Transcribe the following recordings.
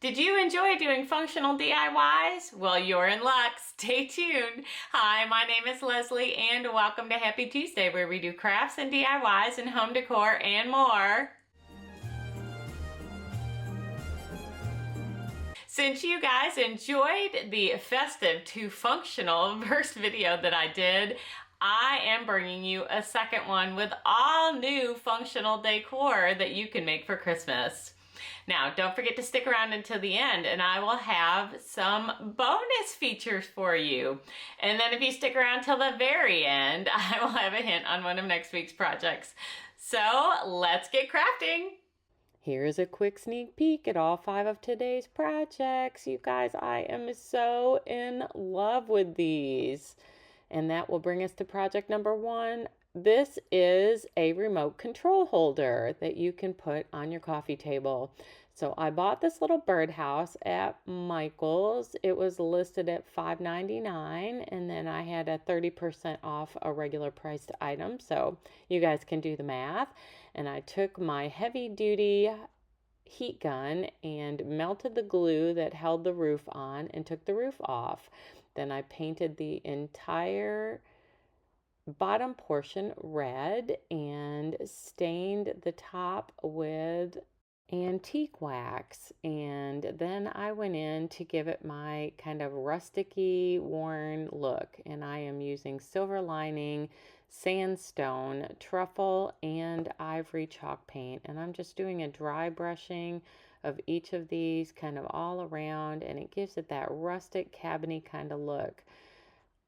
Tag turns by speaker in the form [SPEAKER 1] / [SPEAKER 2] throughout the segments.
[SPEAKER 1] Did you enjoy doing functional DIYs? Well, you're in luck. Stay tuned. Hi, my name is Leslie and welcome to Happy Tuesday, where we do crafts and DIYs and home decor and more. Since you guys enjoyed the festive to functional first video that I did, I am bringing you a second one with all new functional decor that you can make for Christmas. Now, don't forget to stick around until the end and I will have some bonus features for you. And then if you stick around till the very end, I will have a hint on one of next week's projects. So let's get crafting. Here's a quick sneak peek at all 5 of today's projects. You guys, I am so in love with these. And that will bring us to project number 1. This is a remote control holder that you can put on your coffee table. So I bought this little birdhouse at Michael's. It was listed at $5.99, and then I had a 30% off a regular priced item. So you guys can do the math. And I took my heavy duty heat gun and melted the glue that held the roof on and took the roof off. Then I painted the entire bottom portion red and stained the top with antique wax, and then I went in to give it my kind of rusticy worn look, and I am using silver lining, sandstone, truffle, and ivory chalk paint, and I'm just doing a dry brushing of each of these kind of all around, and it gives it that rustic cabiny kind of look.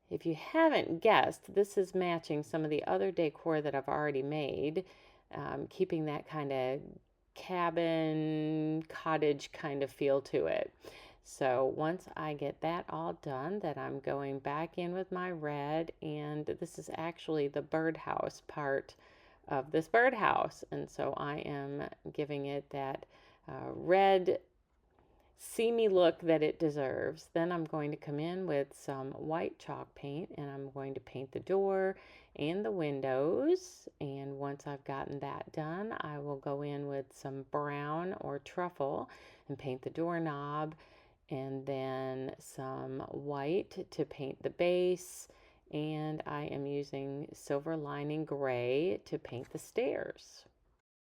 [SPEAKER 1] If you haven't guessed, this is matching some of the other decor that I've already made, keeping that kind of cabin, cottage kind of feel to it. So once I get that all done, then I'm going back in with my red, and this is actually the birdhouse part of this birdhouse. And so I am giving it that red seamy look that it deserves. Then I'm going to come in with some white chalk paint and I'm going to paint the door and the windows. And once I've gotten that done, I will go in with some brown or truffle and paint the doorknob, and then some white to paint the base. And I am using silver lining gray to paint the stairs.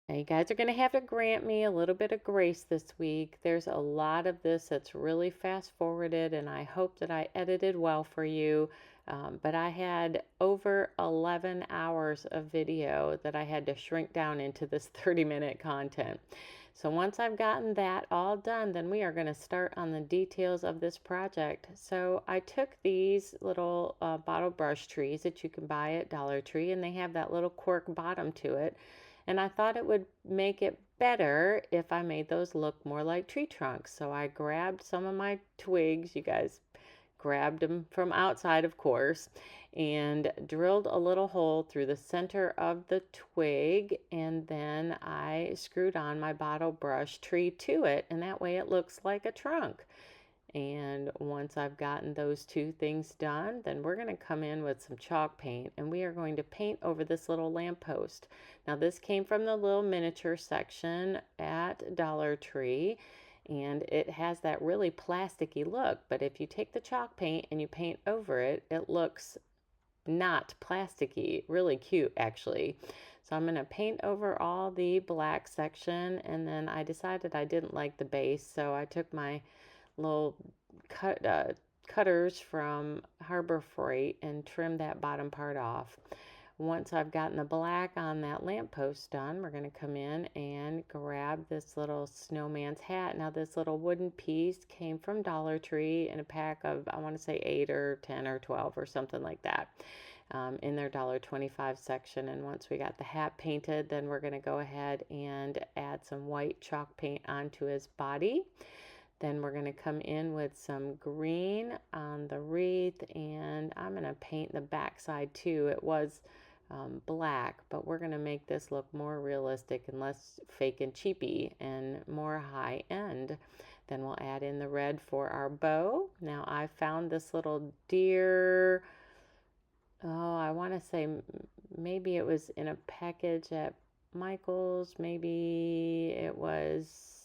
[SPEAKER 1] Now, you guys are going to have to grant me a little bit of grace this week. There's a lot of this that's really fast forwarded, and I hope that I edited well for you. But I had over 11 hours of video that I had to shrink down into this 30-minute content. So once I've gotten that all done, then we are going to start on the details of this project. So I took these little bottle brush trees that you can buy at Dollar Tree, and they have that little cork bottom to it. And I thought it would make it better if I made those look more like tree trunks. So I grabbed some of my twigs, you guys grabbed them from outside, of course, and drilled a little hole through the center of the twig. And then I screwed on my bottle brush tree to it, and that way it looks like a trunk. And once I've gotten those two things done, then we're going to come in with some chalk paint and we are going to paint over this little lamppost. Now this came from the little miniature section at Dollar Tree, and it has that really plasticky look. But if you take the chalk paint and you paint over it, it looks not plasticky, really cute actually. So I'm going to paint over all the black section, and then I decided I didn't like the base, so I took my little cutters from Harbor Freight and trim that bottom part off. Once I've gotten the black on that lamppost done, we're going to come in and grab this little snowman's hat. Now this little wooden piece came from Dollar Tree in a pack of, I want to say 8 or 10 or 12 or something like that, in their $1.25 section. And once we got the hat painted, then we're going to go ahead and add some white chalk paint onto his body. Then we're going to come in with some green on the wreath, and I'm going to paint the back side too. It was black, but we're going to make this look more realistic and less fake and cheapy and more high end. Then we'll add in the red for our bow. Now I found this little deer, I want to say maybe it was in a package at Michael's, maybe it was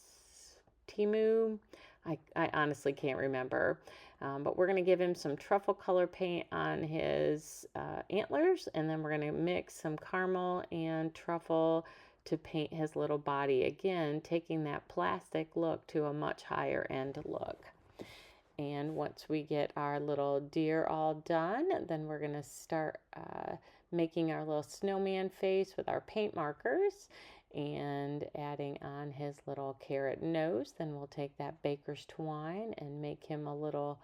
[SPEAKER 1] Temu. I honestly can't remember. But we're going to give him some truffle color paint on his antlers, and then we're going to mix some caramel and truffle to paint his little body. Again, taking that plastic look to a much higher end look. And once we get our little deer all done, then we're going to start making our little snowman face with our paint markers and adding on his little carrot nose. Then we'll take that baker's twine and make him a little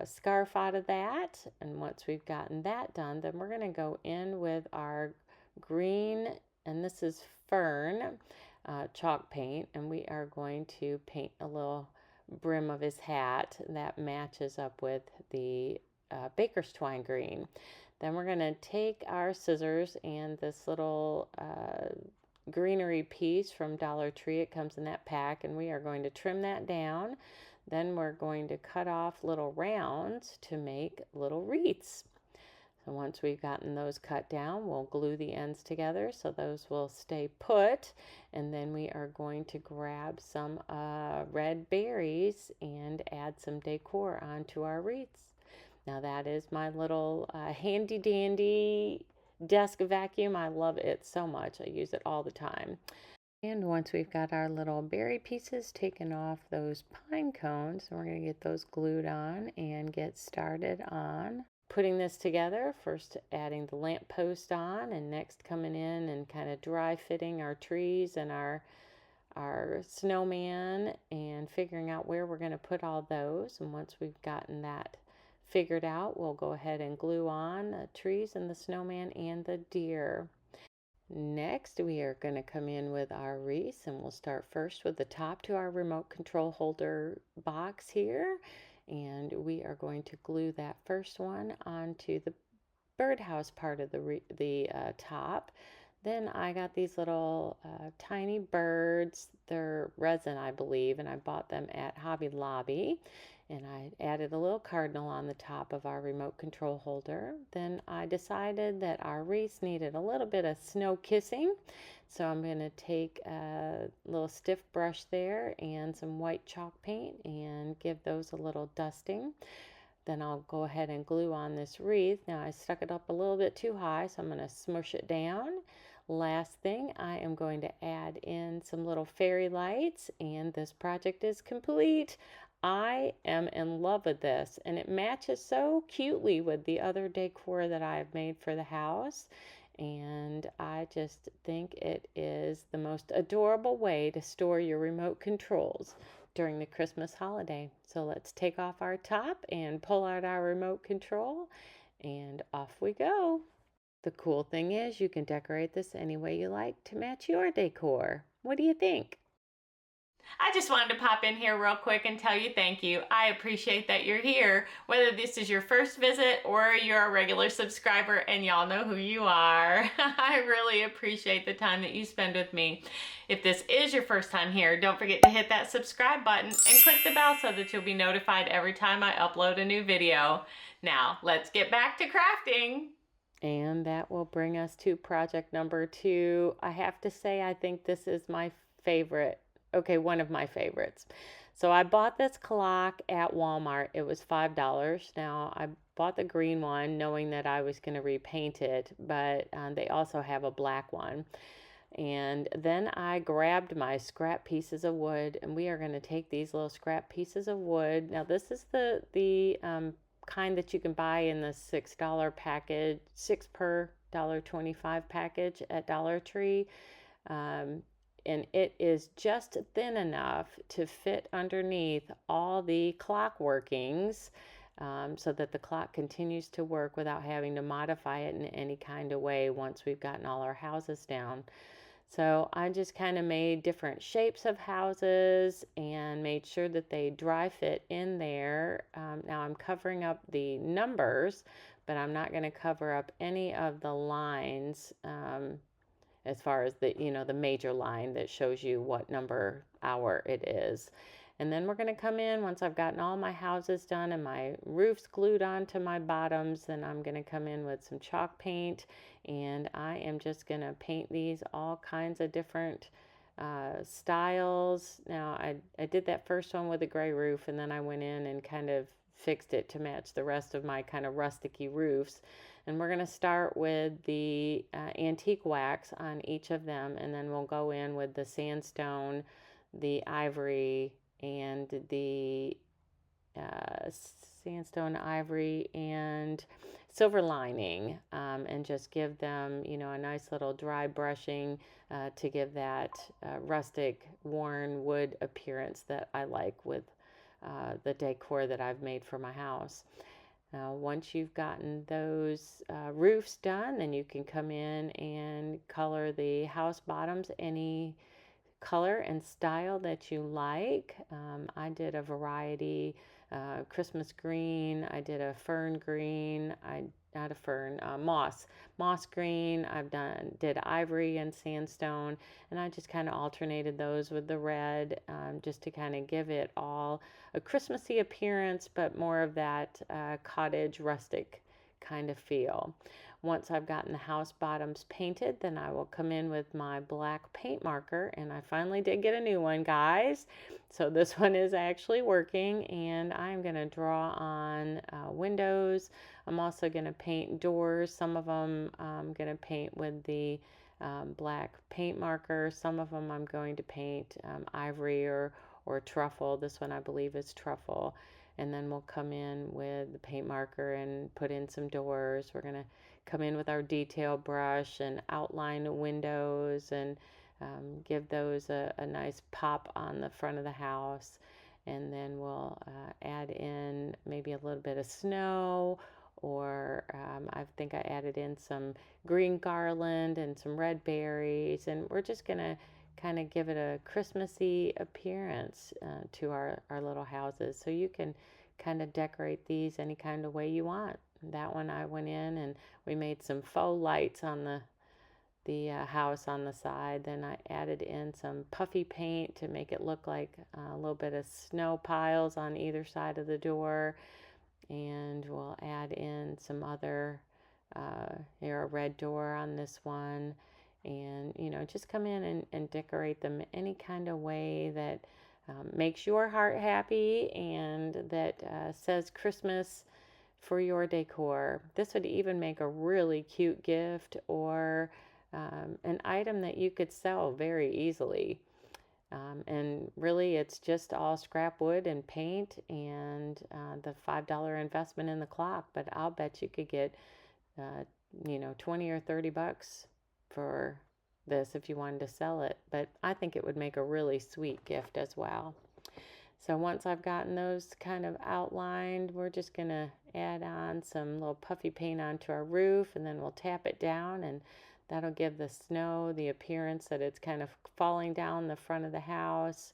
[SPEAKER 1] scarf out of that. And once we've gotten that done, then we're going to go in with our green, and this is fern chalk paint, and we are going to paint a little brim of his hat that matches up with the baker's twine green. Then we're going to take our scissors and this little greenery piece from Dollar Tree. It comes in that pack, and we are going to trim that down. Then we're going to cut off little rounds to make little wreaths. So once we've gotten those cut down, we'll glue the ends together so those will stay put. And then we are going to grab some red berries and add some decor onto our wreaths. Now that is my little handy dandy desk vacuum. I love it so much. I use it all the time. And once we've got our little berry pieces taken off those pine cones, we're going to get those glued on and get started on putting this together. First adding the lamp post on, and next coming in and kind of dry fitting our trees and our snowman and figuring out where we're going to put all those. And once we've gotten that figured out, we'll go ahead and glue on the trees and the snowman and the deer. Next, we are going to come in with our wreaths, and we'll start first with the top to our remote control holder box here. And we are going to glue that first one onto the birdhouse part of the top. Then I got these little tiny birds. They're resin, I believe, and I bought them at Hobby Lobby. And I added a little cardinal on the top of our remote control holder. Then I decided that our wreaths needed a little bit of snow kissing. So I'm going to take a little stiff brush there and some white chalk paint and give those a little dusting. Then I'll go ahead and glue on this wreath. Now I stuck it up a little bit too high, so I'm going to smush it down. Last thing, I am going to add in some little fairy lights, and this project is complete. I am in love with this, and it matches so cutely with the other decor that I've made for the house. And I just think it is the most adorable way to store your remote controls during the Christmas holiday. So let's take off our top and pull out our remote control, and off we go. The cool thing is you can decorate this any way you like to match your decor. What do you think? I just wanted to pop in here real quick and tell you thank you. I appreciate that you're here, whether this is your first visit or you're a regular subscriber, and y'all know who you are. I really appreciate the time that you spend with me. If this is your first time here, don't forget to hit that subscribe button and click the bell so that you'll be notified every time I upload a new video. Now, let's get back to crafting. And that will bring us to project number 2. I have to say, I think this is my favorite. Okay, one of my favorites. So I bought this clock at Walmart. It was $5. Now, I bought the green one knowing that I was going to repaint it, but they also have a black one. And then I grabbed my scrap pieces of wood, and we are going to take these little scrap pieces of wood. Now, this is the kind that you can buy in the $6 package, 6 per $1.25 package at Dollar Tree. And it is just thin enough to fit underneath all the clock workings so that the clock continues to work without having to modify it in any kind of way once we've gotten all our houses down. So I just kind of made different shapes of houses and made sure that they dry fit in there. Now I'm covering up the numbers, but I'm not going to cover up any of the lines as far as the major line that shows you what number hour it is. And then we're going to come in once I've gotten all my houses done and my roofs glued onto my bottoms. Then I'm going to come in with some chalk paint, and I am just going to paint these all kinds of different styles. Now, I did that first one with a gray roof, and then I went in and kind of fixed it to match the rest of my kind of rusticy roofs. And we're going to start with the antique wax on each of them, and then we'll go in with the sandstone, the ivory, and the sandstone, ivory, and silver lining, and just give them, you know, a nice little dry brushing to give that rustic, worn wood appearance that I like with the decor that I've made for my house. Now, once you've gotten those roofs done, then you can come in and color the house bottoms any color and style that you like. I did a variety, Christmas green, I did a fern green, not a fern, moss green. Did ivory and sandstone, and I just kind of alternated those with the red, just to kind of give it all a Christmassy appearance, but more of that cottage rustic kind of feel. Once I've gotten the house bottoms painted, then I will come in with my black paint marker, and I finally did get a new one, guys. So this one is actually working, and I'm going to draw on windows. I'm also going to paint doors. Some of them I'm going to paint with the black paint marker. Some of them I'm going to paint ivory or truffle. This one I believe is truffle. And then we'll come in with the paint marker and put in some doors. We're going to come in with our detail brush and outline the windows and give those a nice pop on the front of the house. And then we'll add in maybe a little bit of snow, or I think I added in some green garland and some red berries. And we're just going to kind of give it a Christmassy appearance to our little houses. So you can kind of decorate these any kind of way you want. That one I went in and we made some faux lights on the house on the side. Then I added in some puffy paint to make it look like a little bit of snow piles on either side of the door. And we'll add in some other, a red door on this one. And, you know, just come in and decorate them any kind of way that makes your heart happy and that says Christmas for your decor. This would even make a really cute gift, or an item that you could sell very easily. And really, it's just all scrap wood and paint and the $5 investment in the clock. But I'll bet you could get, you know, 20 or 30 bucks for this if you wanted to sell it. But I think it would make a really sweet gift as well. So once I've gotten those kind of outlined, we're just going to add on some little puffy paint onto our roof, and then we'll tap it down, and that'll give the snow the appearance that it's kind of falling down the front of the house.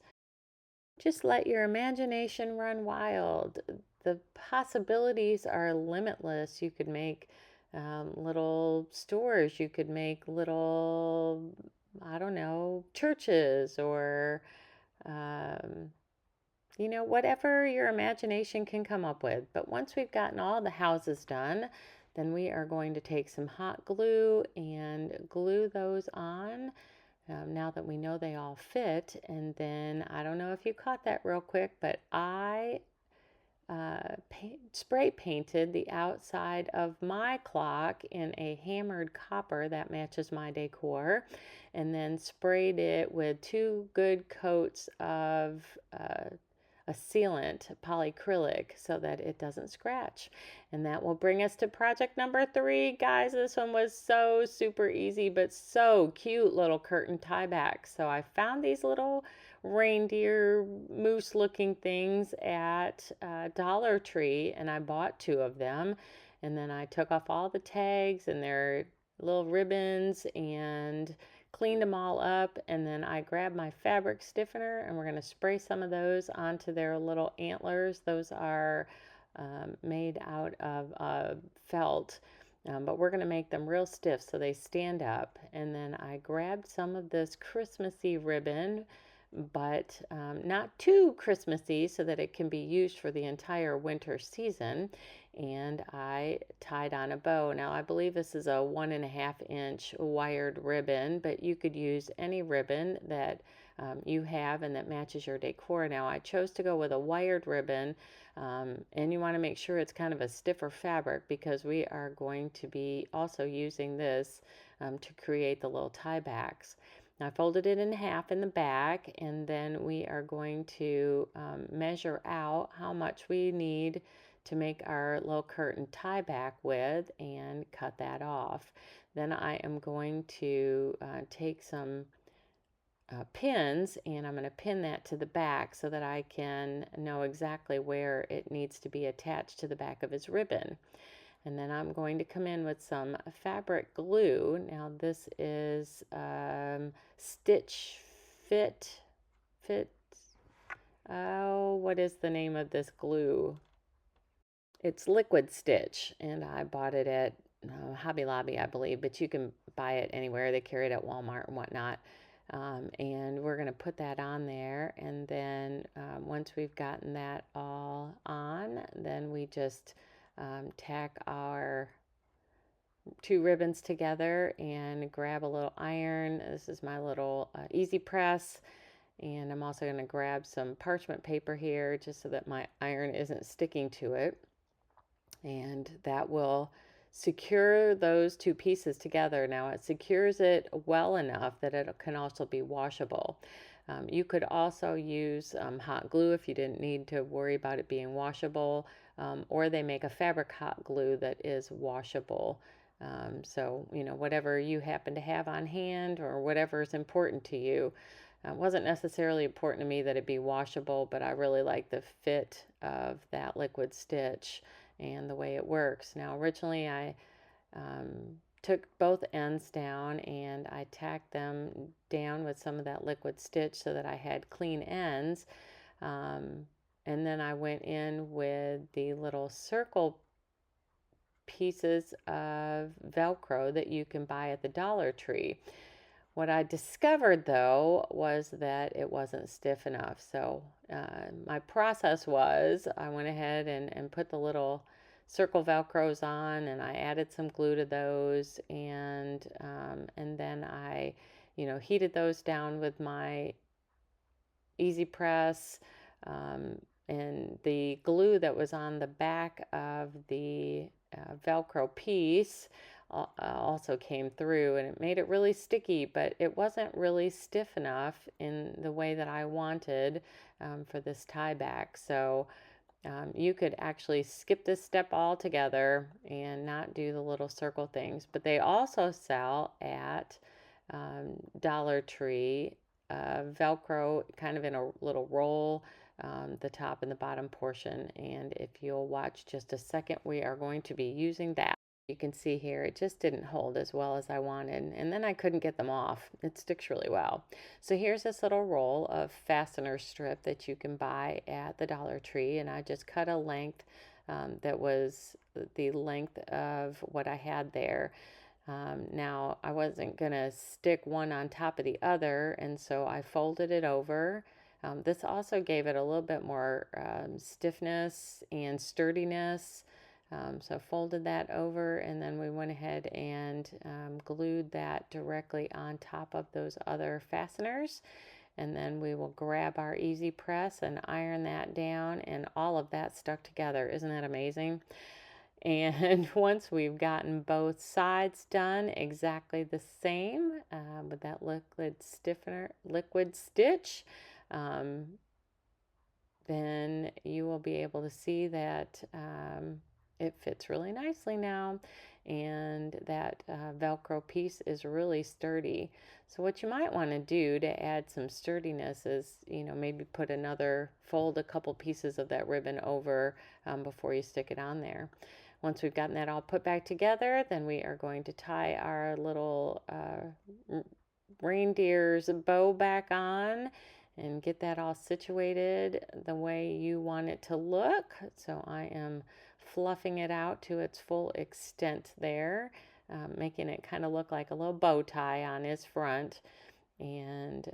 [SPEAKER 1] Just let your imagination run wild. The possibilities are limitless. You could make little stores. You could make little, I don't know, churches, or you know, whatever your imagination can come up with. But once we've gotten all the houses done, then we are going to take some hot glue and glue those on, now that we know they all fit. And then, I don't know if you caught that real quick, but I spray painted the outside of my clock in a hammered copper that matches my decor, and then sprayed it with 2 good coats of a sealant, polyacrylic, so that it doesn't scratch. And that will bring us to project number 3. Guys, this one was so super easy, but so cute, little curtain tieback. So I found these little reindeer moose looking things at Dollar Tree, and I bought 2 of them. And then I took off all the tags and their little ribbons and cleaned them all up, and then I grabbed my fabric stiffener, and we're going to spray some of those onto their little antlers. Those are made out of felt, but we're going to make them real stiff so they stand up. And then I grabbed some of this Christmassy ribbon but not too Christmassy so that it can be used for the entire winter season. And I tied on a bow. Now I believe this is a 1.5-inch wired ribbon, but you could use any ribbon that you have and that matches your decor. Now I chose to go with a wired ribbon, and you want to make sure it's kind of a stiffer fabric because we are going to be also using this to create the little tie backs. Now I folded it in half in the back, and then we are going to measure out how much we need to make our little curtain tie back with and cut that off. Then I am going to take some pins, and I'm going to pin that to the back so that I can know exactly where it needs to be attached to the back of his ribbon. And then I'm going to come in with some fabric glue. Now this is Stitch Fit, oh, what is the name of this glue? It's Liquid Stitch, and I bought it at Hobby Lobby, I believe, but you can buy it anywhere. They carry it at Walmart and whatnot. And we're going to put that on there, and then once we've gotten that all on, then we just tack our 2 ribbons together and grab a little iron. This is my little easy press, and I'm also going to grab some parchment paper here just so that my iron isn't sticking to it, and that will secure those 2 pieces together. Now it secures it well enough that it can also be washable. You could also use hot glue if you didn't need to worry about it being washable, or they make a fabric hot glue that is washable. So, whatever you happen to have on hand or whatever is important to you. It wasn't necessarily important to me that it be washable, but I really like the fit of that Liquid Stitch and the way it works. Now, originally I took both ends down and I tacked them down with some of that Liquid Stitch so that I had clean ends. And then I went in with the little circle pieces of Velcro that you can buy at the Dollar Tree. What I discovered though was that it wasn't stiff enough. So my process was I went ahead and put the little circle Velcros on, and I added some glue to those, and then I heated those down with my easy press, and the glue that was on the back of the Velcro piece also came through, and it made it really sticky, but it wasn't really stiff enough in the way that I wanted for this tie back. So you could actually skip this step altogether and not do the little circle things. But they also sell at Dollar Tree Velcro kind of in a little roll, the top and the bottom portion. And if you'll watch just a second, we are going to be using that. You can see here it just didn't hold as well as I wanted, and then I couldn't get them off. It sticks really well. So here's this little roll of fastener strip that you can buy at the Dollar Tree, and I just cut a length that was the length of what I had there. Now I wasn't gonna stick one on top of the other, and so I folded it over. This also gave it a little bit more stiffness and sturdiness. So I folded that over, and then we went ahead and glued that directly on top of those other fasteners. And then we will grab our easy press and iron that down, and all of that stuck together. Isn't that amazing? And once we've gotten both sides done exactly the same with that liquid stitch, then you will be able to see that it fits really nicely now, and that Velcro piece is really sturdy. So what you might want to do to add some sturdiness is, maybe fold a couple pieces of that ribbon over before you stick it on there. Once we've gotten that all put back together, then we are going to tie our little reindeer's bow back on and get that all situated the way you want it to look. So I am fluffing it out to its full extent there, making it kind of look like a little bow tie on his front. And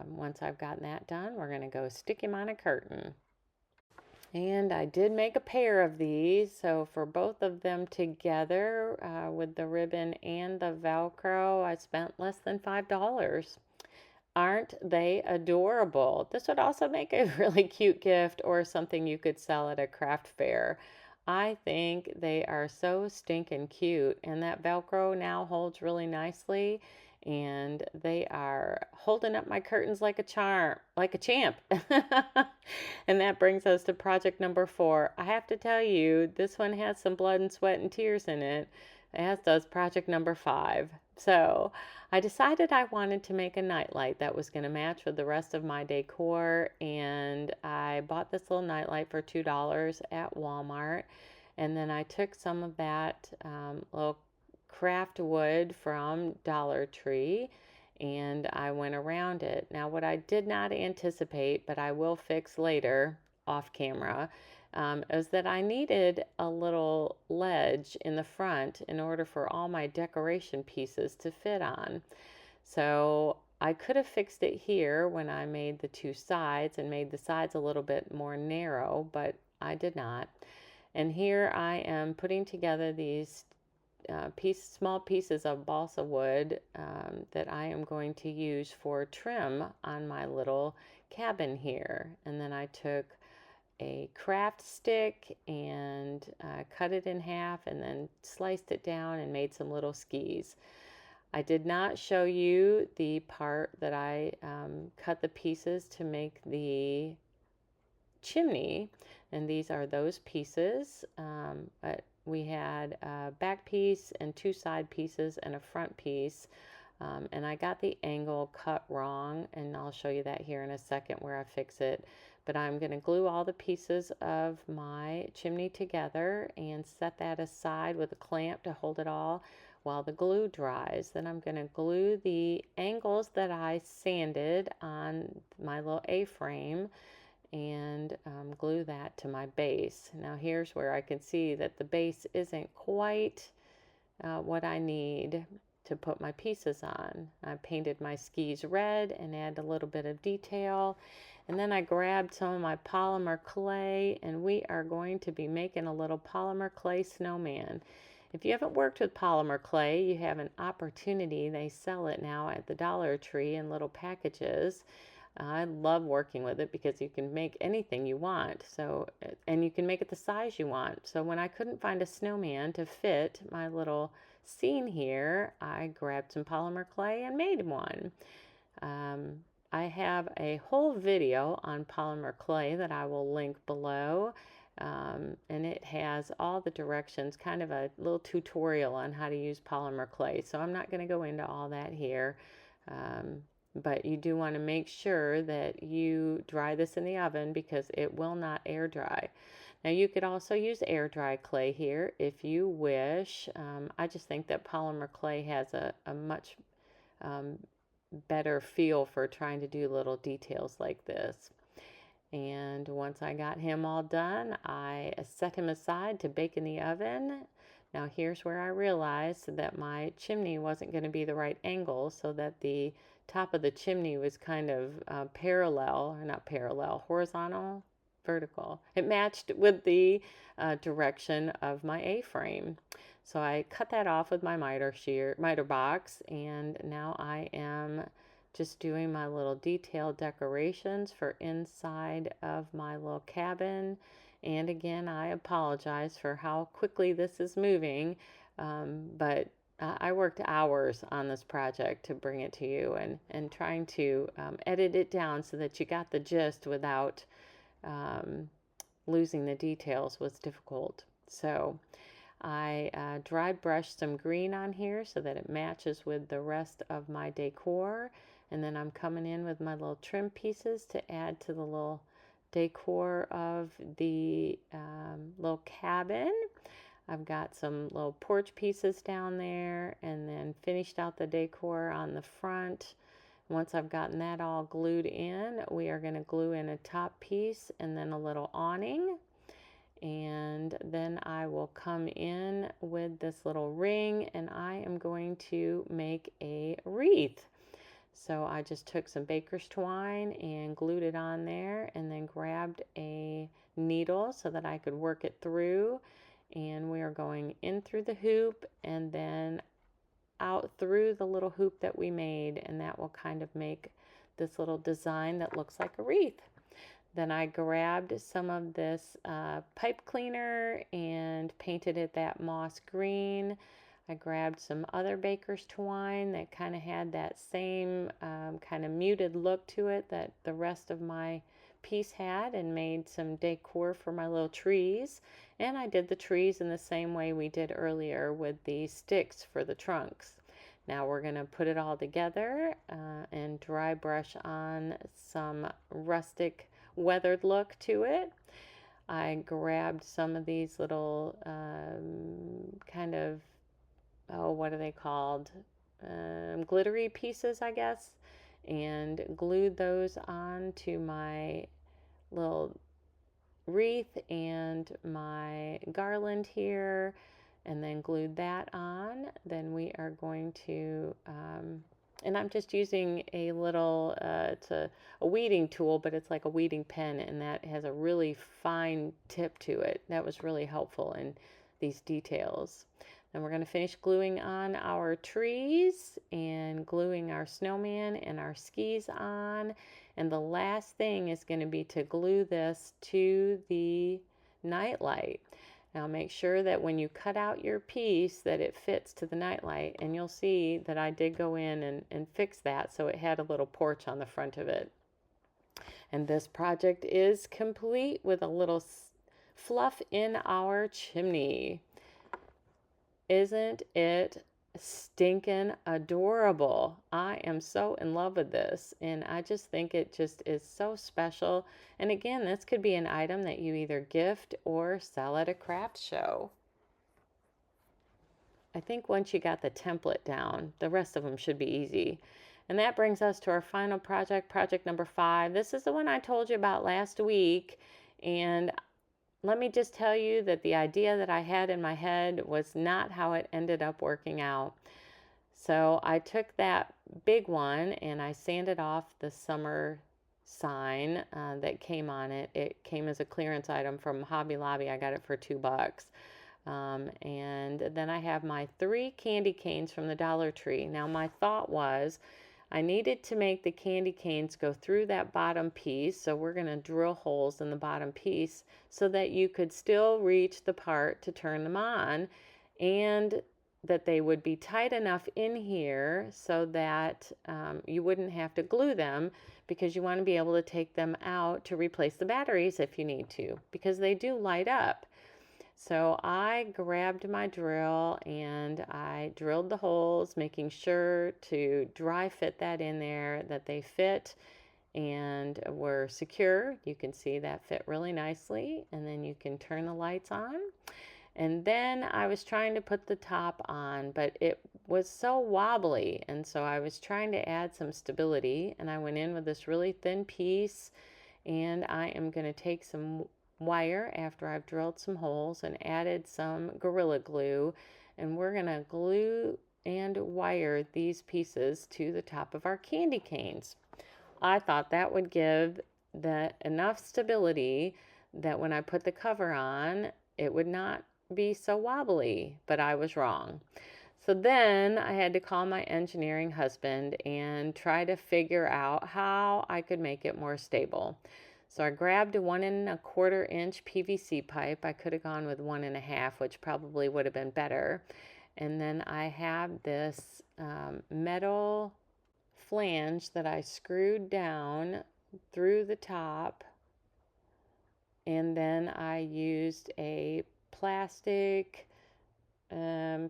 [SPEAKER 1] once I've gotten that done, we're going to go stick him on a curtain. And I did make a pair of these, so for both of them together with the ribbon and the Velcro, I spent less than $5. Aren't they adorable? This would also make a really cute gift or something you could sell at a craft fair. I think they are so stinking cute, and that Velcro now holds really nicely, and they are holding up my curtains like a charm, like a champ. And that brings us to project number 4. I have to tell you, this one has some blood and sweat and tears in it, as does project number 5. So I decided I wanted to make a nightlight that was going to match with the rest of my decor, and I bought this little nightlight for $2 at Walmart. And then I took some of that little craft wood from Dollar Tree and I went around it. Now, what I did not anticipate, but I will fix later off camera, is that I needed a little ledge in the front in order for all my decoration pieces to fit on. So I could have fixed it here when I made the 2 sides and made the sides a little bit more narrow, but I did not. And here I am putting together these small pieces of balsa wood that I am going to use for trim on my little cabin here. And then I took a craft stick and cut it in half and then sliced it down and made some little skis. I did not show you the part that I cut the pieces to make the chimney, and these are those pieces. But we had a back piece and 2 side pieces and a front piece, and I got the angle cut wrong, and I'll show you that here in a second where I fix it. But I'm going to glue all the pieces of my chimney together and set that aside with a clamp to hold it all while the glue dries. Then I'm going to glue the angles that I sanded on my little A-frame and glue that to my base. Now here's where I can see that the base isn't quite what I need to put my pieces on. I painted my skis red and add a little bit of detail, and then I grabbed some of my polymer clay, and we are going to be making a little polymer clay snowman. If you haven't worked with polymer clay, you have an opportunity. They sell it now at the Dollar Tree in little packages. I love working with it because you can make anything you want. And you can make it the size you want. So when I couldn't find a snowman to fit my little scene here, I grabbed some polymer clay and made one. I have a whole video on polymer clay that I will link below. And it has all the directions, kind of a little tutorial on how to use polymer clay. So I'm not going to go into all that here. But you do want to make sure that you dry this in the oven because it will not air dry. Now you could also use air dry clay here if you wish. I just think that polymer clay has a much better feel for trying to do little details like this. And once I got him all done, I set him aside to bake in the oven. Now here's where I realized that my chimney wasn't going to be the right angle, so that the top of the chimney was kind of horizontal, vertical. It matched with the direction of my A-frame. So I cut that off with my miter box, and now I am just doing my little detailed decorations for inside of my little cabin. And again, I apologize for how quickly this is moving, but I worked hours on this project to bring it to you, and trying to edit it down so that you got the gist without losing the details was difficult. So I dry brushed some green on here so that it matches with the rest of my decor. And then I'm coming in with my little trim pieces to add to the little decor of the little cabin. I've got some little porch pieces down there, and then finished out the decor on the front. Once I've gotten that all glued in, we are going to glue in a top piece and then a little awning. And then I will come in with this little ring, and I am going to make a wreath. So I just took some baker's twine and glued it on there, and then grabbed a needle so that I could work it through. And we are going in through the hoop and then out through the little hoop that we made, and that will kind of make this little design that looks like a wreath. Then I grabbed some of this pipe cleaner and painted it that moss green. I grabbed some other baker's twine that kind of had that same kind of muted look to it that the rest of my piece had, and made some decor for my little trees. And I did the trees in the same way we did earlier with the sticks for the trunks. Now we're going to put it all together and dry brush on some rustic weathered look to it. I grabbed some of these little kind of, oh, what are they called? Glittery pieces, I guess, and glued those onto my little wreath and my garland here, and then glued that on. Then we are going to and I'm just using a little it's a weeding tool, but it's like a weeding pen, and that has a really fine tip to it. That was really helpful in these details. Then we're going to finish gluing on our trees and gluing our snowman and our skis on. And the last thing is going to be to glue this to the nightlight. Now make sure that when you cut out your piece that it fits to the nightlight, and you'll see that I did go in and fix that so it had a little porch on the front of it. And this project is complete with a little fluff in our chimney. Isn't it stinking adorable? I am so in love with this, and I just think it just is so special. And again, this could be an item that you either gift or sell at a craft show. I think once you got the template down, the rest of them should be easy. And that brings us to our final project, project number 5. This is the one I told you about last week, and let me just tell you that the idea that I had in my head was not how it ended up working out. So I took that big one and I sanded off the summer sign that came on it. It came as a clearance item from Hobby Lobby. I got it for $2. And then I have my 3 candy canes from the Dollar Tree. Now my thought was I needed to make the candy canes go through that bottom piece, so we're going to drill holes in the bottom piece so that you could still reach the part to turn them on, and that they would be tight enough in here so that you wouldn't have to glue them, because you want to be able to take them out to replace the batteries if you need to, because they do light up. So I grabbed my drill and I drilled the holes, making sure to dry fit that in there, that they fit and were secure. You can see that fit really nicely, and then you can turn the lights on. And then I was trying to put the top on, but it was so wobbly, and so I was trying to add some stability, and I went in with this really thin piece, and I am going to take some wire after I've drilled some holes and added some Gorilla Glue, and we're going to glue and wire these pieces to the top of our candy canes. I thought that would give enough stability that when I put the cover on, it would not be so wobbly, but I was wrong. So then I had to call my engineering husband and try to figure out how I could make it more stable. So I grabbed a 1 1/4 inch PVC pipe. I could have gone with 1 1/2, which probably would have been better. And then I have this metal flange that I screwed down through the top. And then I used a plastic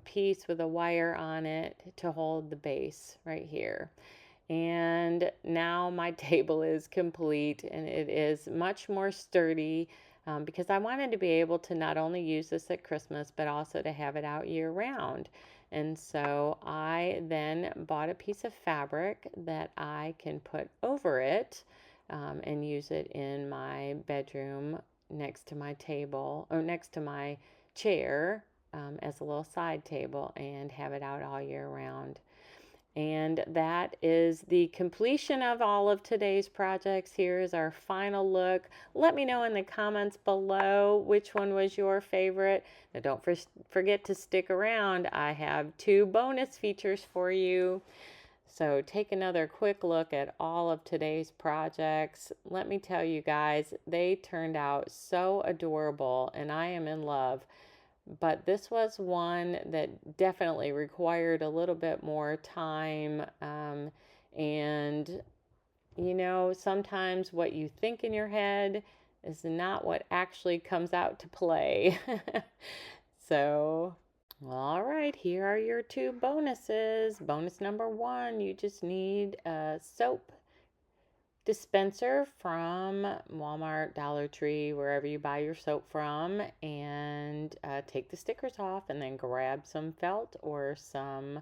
[SPEAKER 1] piece with a wire on it to hold the base right here. And now my table is complete, and it is much more sturdy because I wanted to be able to not only use this at Christmas, but also to have it out year round. And so I then bought a piece of fabric that I can put over it and use it in my bedroom next to my table, or next to my chair as a little side table, and have it out all year round. And that is the completion of all of today's projects. Here is our final look. Let me know in the comments below which one was your favorite. Now don't forget to stick around. I have 2 bonus features for you. So take another quick look at all of today's projects. Let me tell you guys, they turned out so adorable and I am in love. But this was one that definitely required a little bit more time. And, you know, sometimes what you think in your head is not what actually comes out to play. So, all right, here are your 2 bonuses. Bonus number 1, you just need a soap dispenser from Walmart, Dollar Tree, wherever you buy your soap from, and take the stickers off and then grab some felt or some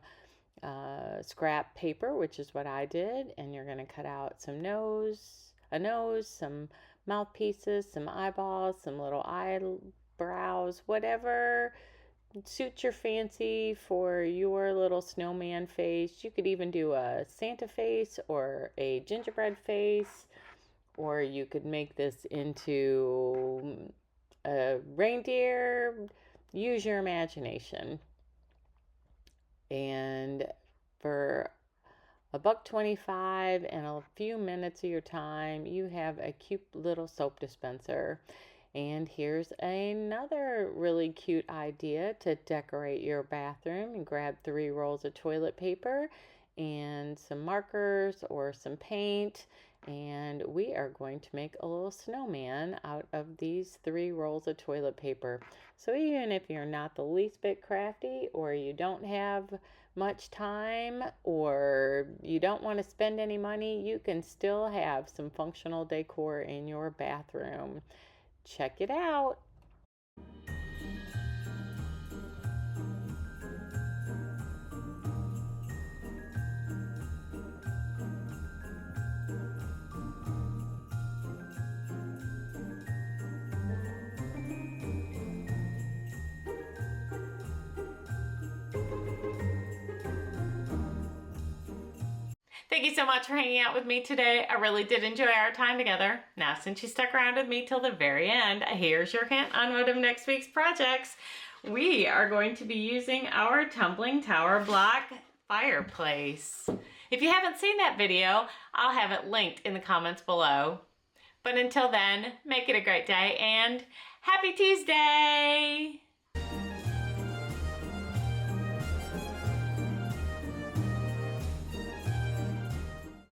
[SPEAKER 1] scrap paper, which is what I did, and you're going to cut out some a nose, some mouthpieces, some eyeballs, some little eyebrows, whatever suits your fancy for your little snowman face. You could even do a Santa face or a gingerbread face, or you could make this into a reindeer. Use your imagination. And for $1.25 and a few minutes of your time, you have a cute little soap dispenser. And here's another really cute idea to decorate your bathroom. And grab 3 rolls of toilet paper and some markers or some paint. And we are going to make a little snowman out of these 3 rolls of toilet paper. So even if you're not the least bit crafty, or you don't have much time, or you don't want to spend any money, you can still have some functional decor in your bathroom. Check it out. Thank you so much for hanging out with me today. I really did enjoy our time together. Now, since you stuck around with me till the very end, here's your hint on one of next week's projects. We are going to be using our tumbling tower block fireplace. If you haven't seen that video, I'll have it linked in the comments below. But until then, make it a great day and Happy Tuesday!